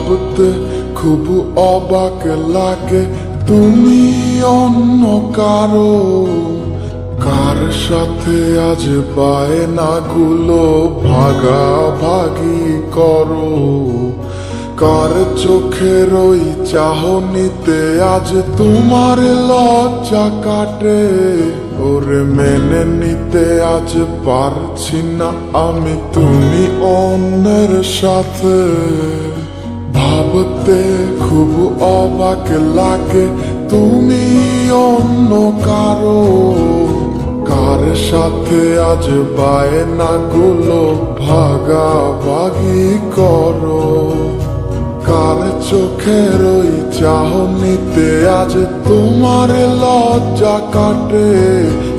ভাবতে খুব অবাক লাগে তুমি অন্য কারো, কার সাথে আজ বায়নাগুলো ভাগাভাগি করো, কার চোখের ওই চাহনিতে আজ তোমার লজ্জা কাটে। ওরে মেনে নিতে আজ পারছি না আমি তুমি অন্যের সাথে, ভাবতে খুব অবাক লাগে তুমি অন্য কারো, কার সাথে আজ বায়নাগুলো ভাগাভাগি করো, কার চোখের ওই চাহনিতে আজ তোমার লজ্জা কাটে।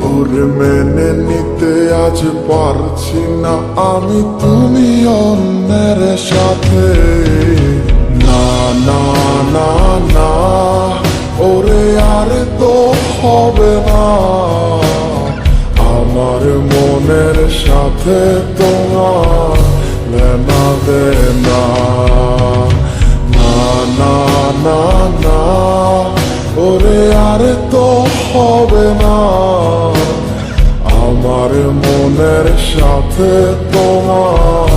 ওর মেনে নিতে আজ পারছি না আমি তুমি অন্যের সাথে। না না না না ওরে আর তো হবে না, আমার মনের সাথে তোমার লেনা দেনা। না না না না ওরে আর তো হবে না, আমার মনের সাথে তোমার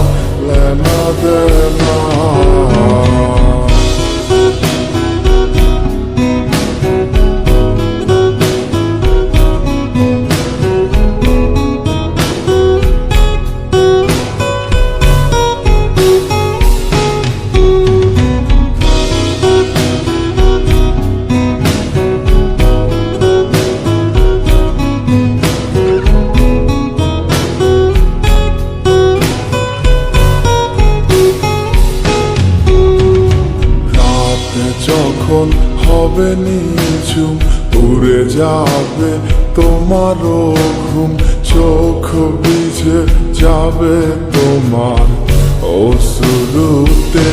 লেনা দেনা। যখন হবে নিঝুম উড়ে যাবে তোমারও ঘুম, চোখ ভিজে যাবে তোমার অশ্রুতে,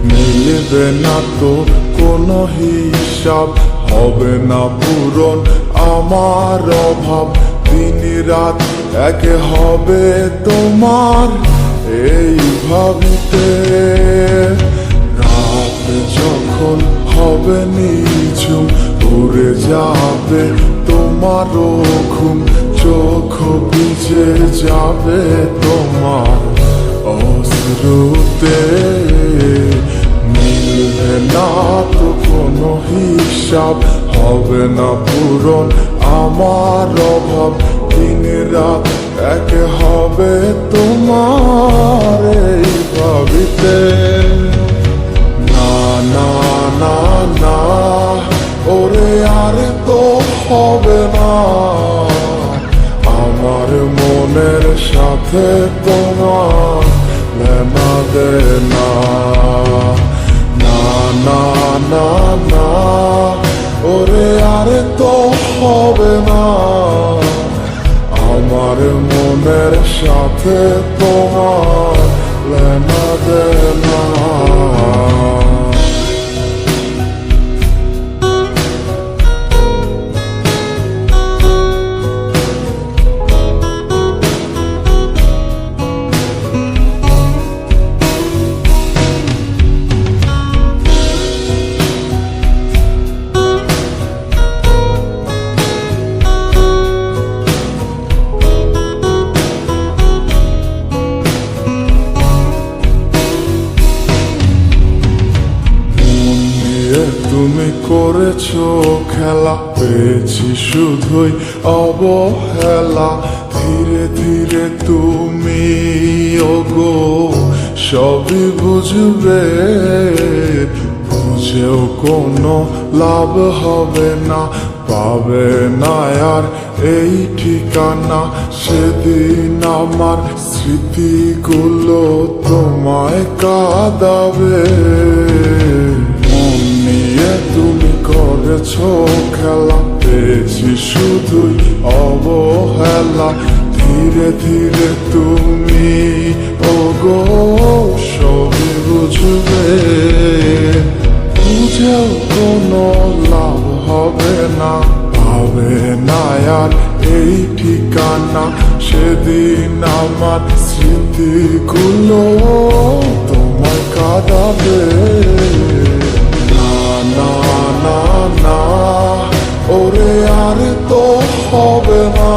মিলবে না তো কোনো হিসাব, হবে না পূরণ আমার অভাব, দিন রাত এক হবে তোমার এই ভাবিতে। যখন হবে নিঝুম উড়ে যাবে তোমারও ঘুম, চোখ ভিজে যাবে তোমার অশ্রুতে, মিলবে না তো কোনো হিসাব, হবে না পূরণ আমার অভাব, দিন রাত এক হবে তোমার এই ভাবিতে। না না না ওরে আর তো হবে না, আমার মনের সাথে তোমার লেনা দেনা। না না না না ওরে আর তো হবে না, আমার মনের সাথে তোমার লেনা দেনা। তুমি করেছো খেলা, পেয়েছি শুধুই অবহেলা, ধীরে ধীরে তুমি ওগো সবই বুঝবে, বুঝেও কোনো লাভ হবে না, পাবে না আর এই ঠিকানা। সেদিন আমার স্মৃতিগুলো তোমায় কাঁদাবে, তুমি করেছো খেলা, পেয়েছি শুধুই অবহেলা, ধীরে ধীরে তুমি ওগো সবই বুঝবে, বুঝেও কোনো লাভ হবে না, পাবে না আর এই ঠিকানা। সেদিন আমার স্মৃতিগুলো তোমায় কাঁদা যাবে। না না না না ওরে আর তো হবে না,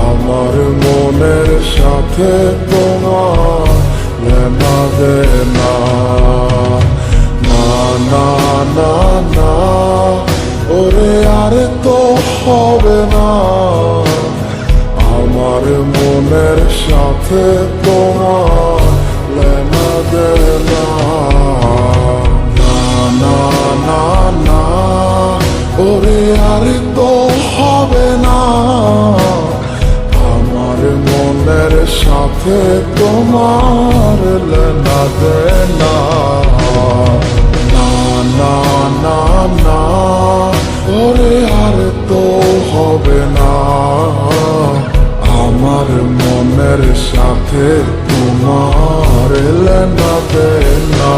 আমার মনের সাথে তোমার লেনা দেনা। না না না না ওরে আর তো হবে না, আমার মনের সাথে তোমার লেনা দেনা। না না না না ওরে আর তো হবে না, আমার মনের সাথে তোমার লেনা দেনা। না না না না ওরে আর তো হবে না, আমার মনের সাথে তোমার লেনা দেনা।